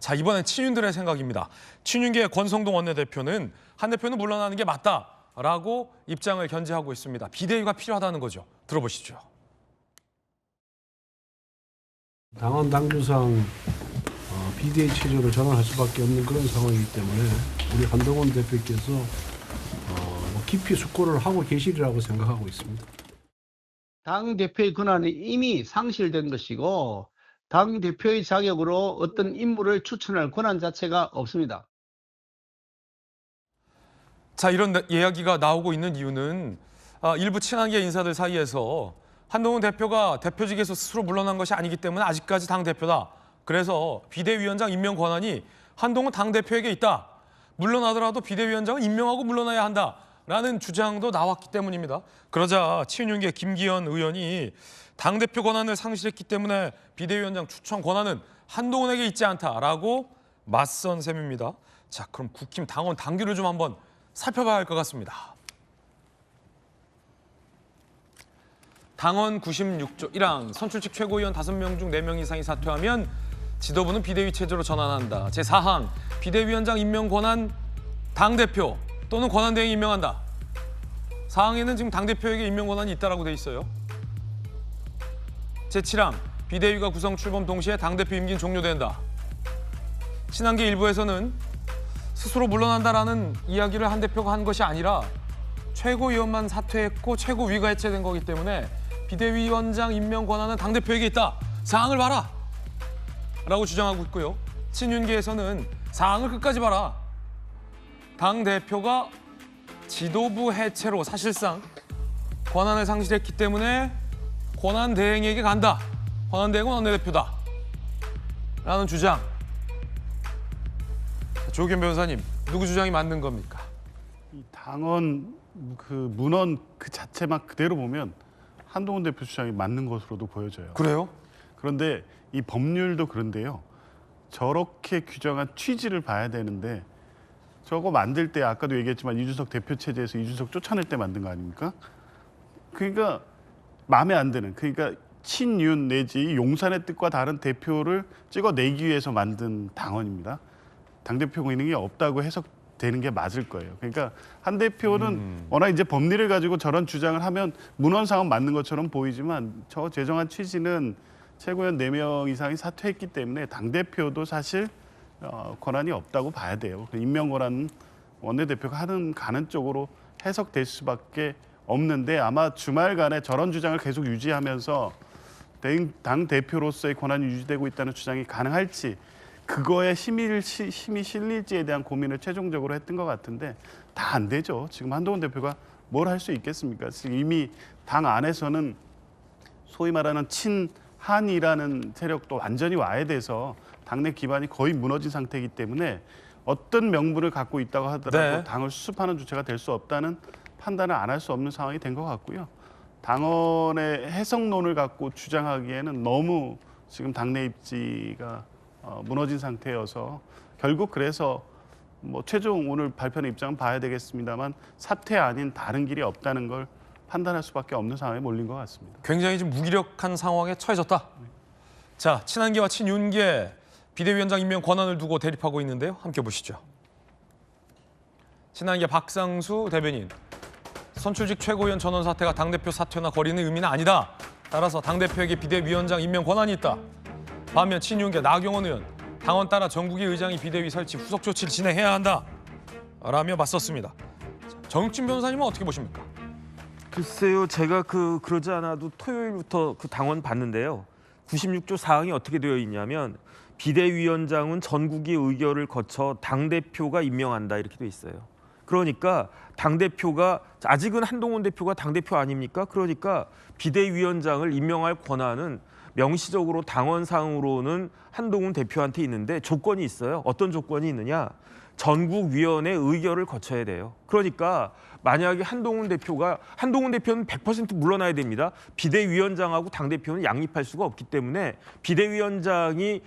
자, 이번엔 친윤들의 생각입니다. 친윤계 권성동 원내대표는 한 대표는 물러나는 게 맞다라고 입장을 견지하고 있습니다. 비대위가 필요하다는 거죠. 들어보시죠. 당원 당규상 비대위 체제로 전환할 수밖에 없는 그런 상황이기 때문에 우리 한동훈 대표께서 깊이 숙고를 하고 계시리라고 생각하고 있습니다. 당 대표의 권한이 이미 상실된 것이고 당 대표의 자격으로 어떤 인물을 추천할 권한 자체가 없습니다. 자, 이런 이야기가 나오고 있는 이유는 일부 친한계 인사들 사이에서 한동훈 대표가 대표직에서 스스로 물러난 것이 아니기 때문에 아직까지 당대표다. 그래서 비대위원장 임명 권한이 한동훈 당대표에게 있다. 물러나더라도 비대위원장은 임명하고 물러나야 한다라는 주장도 나왔기 때문입니다. 그러자 친윤계 김기현 의원이 당대표 권한을 상실했기 때문에 비대위원장 추천 권한은 한동훈에게 있지 않다라고 맞선 셈입니다. 자, 그럼 국힘 당원 당규를 좀 한번 살펴봐야 할 것 같습니다. 당원 96조 1항 선출직 최고위원 5명 중 4명 이상이 사퇴하면 지도부는 비대위 체제로 전환한다. 제4항 비대위원장 임명 권한 당대표 또는 권한대행이 임명한다. 사항에는 지금 당대표에게 임명 권한이 있다라고 돼 있어요. 제7항 비대위가 구성 출범 동시에 당대표 임기는 종료된다. 친한계 일부에서는 스스로 물러난다라는 이야기를 한 대표가 한 것이 아니라 최고위원만 사퇴했고 최고위가 해체된 거기 때문에 비대위원장 임명 권한은 당대표에게 있다. 사항을 봐라. 라고 주장하고 있고요. 친윤계에서는 사항을 끝까지 봐라. 당대표가 지도부 해체로 사실상 권한을 상실했기 때문에 권한대행에게 간다. 권한대행은 원내대표다. 라는 주장. 조규현 변호사님, 누구 주장이 맞는 겁니까? 이 당원 문헌 그 자체만 그대로 보면 한동훈 대표 주장이 맞는 것으로도 보여져요. 그래요? 그런데 이 법률도 그런데요. 저렇게 규정한 취지를 봐야 되는데 저거 만들 때 아까도 얘기했지만 이준석 대표 체제에서 이준석 쫓아낼 때 만든 거 아닙니까? 그러니까 마음에 안 드는, 그러니까 친윤 내지 용산의 뜻과 다른 대표를 찍어내기 위해서 만든 당원입니다. 당대표 기능이 없다고 해석되는 게 맞을 거예요. 그러니까 한 대표는 워낙 이제 법리를 가지고 저런 주장을 하면 문헌상은 맞는 것처럼 보이지만 저 제정한 취지는 최고위원 4명 이상이 사퇴했기 때문에 당대표도 사실 권한이 없다고 봐야 돼요. 임명 권한은 원내대표가 가는 쪽으로 해석될 수밖에 없는데 아마 주말간에 저런 주장을 계속 유지하면서 당대표로서의 권한이 유지되고 있다는 주장이 가능할지 그거에 힘이 실릴지에 대한 고민을 최종적으로 했던 것 같은데 다 안 되죠. 지금 한동훈 대표가 뭘 할 수 있겠습니까? 지금 이미 당 안에서는 소위 말하는 친한이라는 세력도 완전히 와해돼서 당내 기반이 거의 무너진 상태이기 때문에 어떤 명분을 갖고 있다고 하더라도 네. 당을 수습하는 주체가 될 수 없다는 판단을 안 할 수 없는 상황이 된 것 같고요. 당원의 해석론을 갖고 주장하기에는 너무 지금 당내 입지가 무너진 상태여서 결국 그래서 최종 오늘 발표하는 입장은 봐야 되겠습니다만 사퇴 아닌 다른 길이 없다는 걸 판단할 수밖에 없는 상황에 몰린 것 같습니다. 굉장히 좀 무기력한 상황에 처해졌다. 자, 친한계와 친윤계 비대위원장 임명 권한을 두고 대립하고 있는데요. 함께 보시죠. 친한계 박상수 대변인. 선출직 최고위원 전원 사퇴가 당대표 사퇴나 거리는 의미는 아니다. 따라서 당대표에게 비대위원장 임명 권한이 있다. 반면 친윤계 나경원 의원. 당원 따라 전국의 의장이 비대위 설치 후속 조치를 진행해야 한다. 라며 맞섰습니다. 정육진 변호사님은 어떻게 보십니까? 글쎄요, 제가 그러지 않아도 토요일부터 그 당원 봤는데요. 96조 4항이 어떻게 되어 있냐면 비대위원장은 전국의 의결을 거쳐 당대표가 임명한다 이렇게 돼 있어요. 그러니까 당대표가 아직은 한동훈 대표가 당대표 아닙니까? 그러니까 비대위원장을 임명할 권한은 명시적으로 당원상으로는 한동훈 대표한테 있는데 조건이 있어요. 어떤 조건이 있느냐? 전국위원회 의결을 거쳐야 돼요. 그러니까 만약에 한동훈 대표는 100% 물러나야 됩니다. 비대위원장하고 당대표는 양립할 수가 없기 때문에 비대위원장이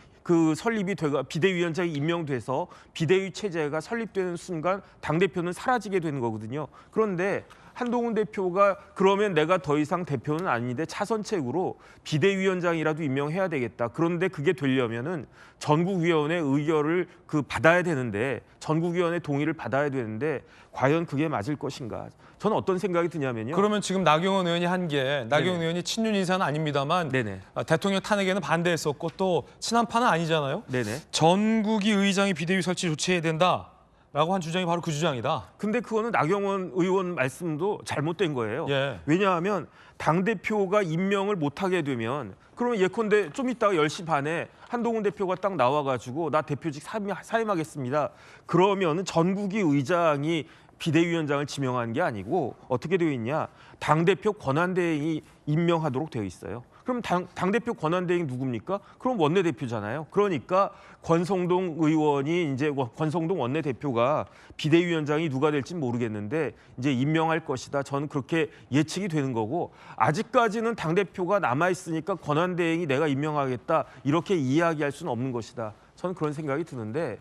비대위원장이 임명돼서 비대위 체제가 설립되는 순간 당대표는 사라지게 되는 거거든요. 그런데 한동훈 대표가 그러면 내가 더 이상 대표는 아닌데 차선책으로 비대위원장이라도 임명해야 되겠다. 그런데 그게 되려면은 전국위원회 의결을 받아야 되는데 전국위원회 동의를 받아야 되는데 과연 그게 맞을 것인가? 저는 어떤 생각이 드냐면요. 그러면 지금 나경원 의원이 한 게 나경원 네네. 의원이 친윤 인사는 아닙니다만 네네. 대통령 탄핵에는 반대했었고 또 친한파는 아니잖아요. 네네. 전국위 의장이 비대위 설치 조치해야 된다라고 한 주장이 바로 그 주장이다. 근데 그거는 나경원 의원 말씀도 잘못된 거예요. 예. 왜냐하면 당대표가 임명을 못하게 되면 그러면 예컨대 좀 이따가 10시 반에 한동훈 대표가 딱 나와가지고 나 대표직 사임하겠습니다. 그러면은 전국위 의장이 비대위원장을 지명한 게 아니고 어떻게 되어 있냐. 당대표 권한대행이 임명하도록 되어 있어요. 그럼 당대표 권한대행이 누굽니까? 그럼 원내대표잖아요. 그러니까 권성동 의원이 이제 권성동 원내대표가 비대위원장이 누가 될지 모르겠는데 이제 임명할 것이다. 저는 그렇게 예측이 되는 거고 아직까지는 당대표가 남아있으니까 권한대행이 내가 임명하겠다. 이렇게 이야기할 수는 없는 것이다. 저는 그런 생각이 드는데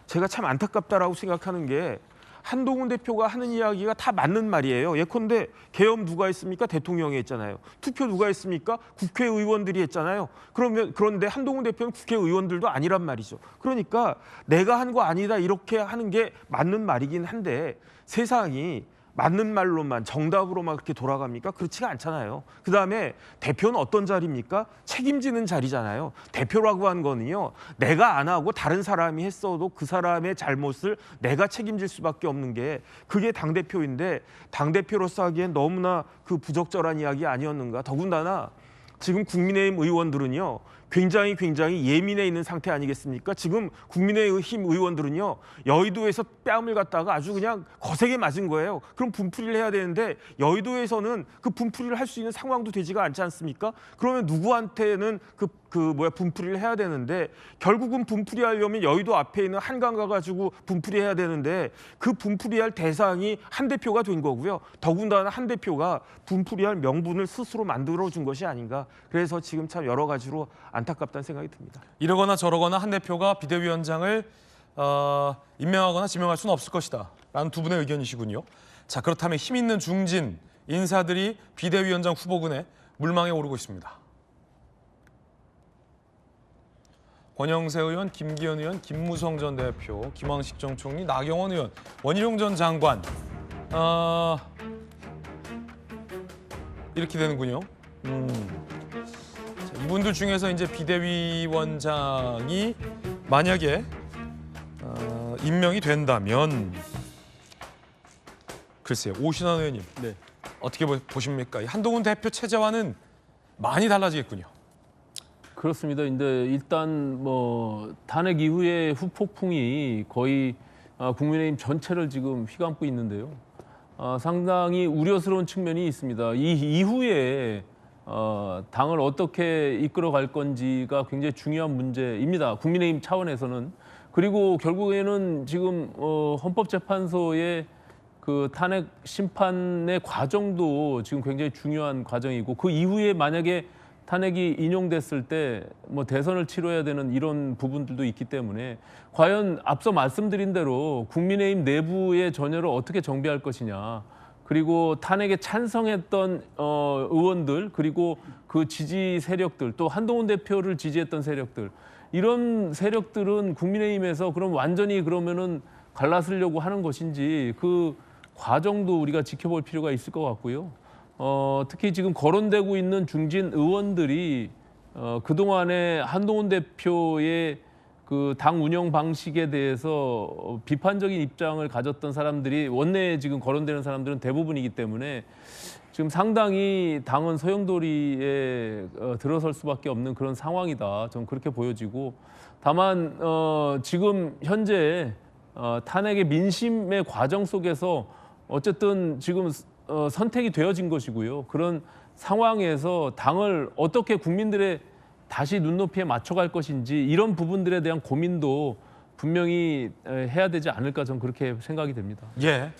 제가 참 안타깝다라고 생각하는 게 한동훈 대표가 하는 이야기가 다 맞는 말이에요. 예컨대 계엄 누가 했습니까? 대통령이 했잖아요. 투표 누가 했습니까? 국회의원들이 했잖아요. 그런데 한동훈 대표는 국회의원들도 아니란 말이죠. 그러니까 내가 한 거 아니다 이렇게 하는 게 맞는 말이긴 한데 세상이 맞는 말로만 정답으로만 그렇게 돌아갑니까? 그렇지가 않잖아요. 그다음에 대표는 어떤 자리입니까? 책임지는 자리잖아요. 대표라고 한 거는요. 내가 안 하고 다른 사람이 했어도 그 사람의 잘못을 내가 책임질 수밖에 없는 게 그게 당대표인데 당대표로서 하기엔 너무나 부적절한 이야기 아니었는가. 더군다나 지금 국민의힘 의원들은요. 굉장히 예민해 있는 상태 아니겠습니까? 지금 국민의힘 의원들은요. 여의도에서 뺨을 갖다가 아주 그냥 거세게 맞은 거예요. 그럼 분풀이를 해야 되는데 여의도에서는 그 분풀이를 할 수 있는 상황도 되지가 않지 않습니까? 그러면 누구한테는 분풀이를 해야 되는데 결국은 분풀이 하려면 여의도 앞에 있는 한강 가가지고 분풀이 해야 되는데 그 분풀이할 대상이 한 대표가 된 거고요. 더군다나 한 대표가 분풀이할 명분을 스스로 만들어준 것이 아닌가. 그래서 지금 참 여러 가지로 안타깝다는 생각이 듭니다. 이러거나 저러거나 한 대표가 비대위원장을 임명하거나 지명할 수는 없을 것이다 라는 두 분의 의견이시군요. 자, 그렇다면 힘 있는 중진 인사들이 비대위원장 후보군에 물망에 오르고 있습니다. 권영세 의원, 김기현 의원, 김무성 전 대표, 김황식 전 총리, 나경원 의원, 원희룡 전 장관 이렇게 되는군요. 자, 이분들 중에서 이제 비대위원장이 만약에 임명이 된다면 글쎄요, 오신환 의원님 네. 어떻게 보십니까? 한동훈 대표 체제와는 많이 달라지겠군요. 그렇습니다. 근데 일단 탄핵 이후의 후폭풍이 거의 국민의힘 전체를 지금 휘감고 있는데요. 상당히 우려스러운 측면이 있습니다. 이 이후에 당을 어떻게 이끌어갈 건지가 굉장히 중요한 문제입니다. 국민의힘 차원에서는. 그리고 결국에는 지금 헌법재판소의 탄핵 심판의 과정도 지금 굉장히 중요한 과정이고 그 이후에 만약에 탄핵이 인용됐을 때 대선을 치러야 되는 이런 부분들도 있기 때문에 과연 앞서 말씀드린 대로 국민의힘 내부의 전열을 어떻게 정비할 것이냐. 그리고 탄핵에 찬성했던 의원들 그리고 그 지지 세력들 또 한동훈 대표를 지지했던 세력들 이런 세력들은 국민의힘에서 그럼 완전히 그러면은 갈라서려고 하는 것인지 그 과정도 우리가 지켜볼 필요가 있을 것 같고요. 특히 지금 거론되고 있는 중진 의원들이 그동안에 한동훈 대표의 당 운영 방식에 대해서 비판적인 입장을 가졌던 사람들이 원내에 지금 거론되는 사람들은 대부분이기 때문에 지금 상당히 당은 소용돌이에 들어설 수밖에 없는 그런 상황이다. 저는 그렇게 보여지고 다만 지금 현재 탄핵의 민심의 과정 속에서 어쨌든 지금 선택이 되어진 것이고요. 그런 상황에서 당을 어떻게 국민들의 다시 눈높이에 맞춰갈 것인지 이런 부분들에 대한 고민도 분명히 해야 되지 않을까 저는 그렇게 생각이 됩니다. 예.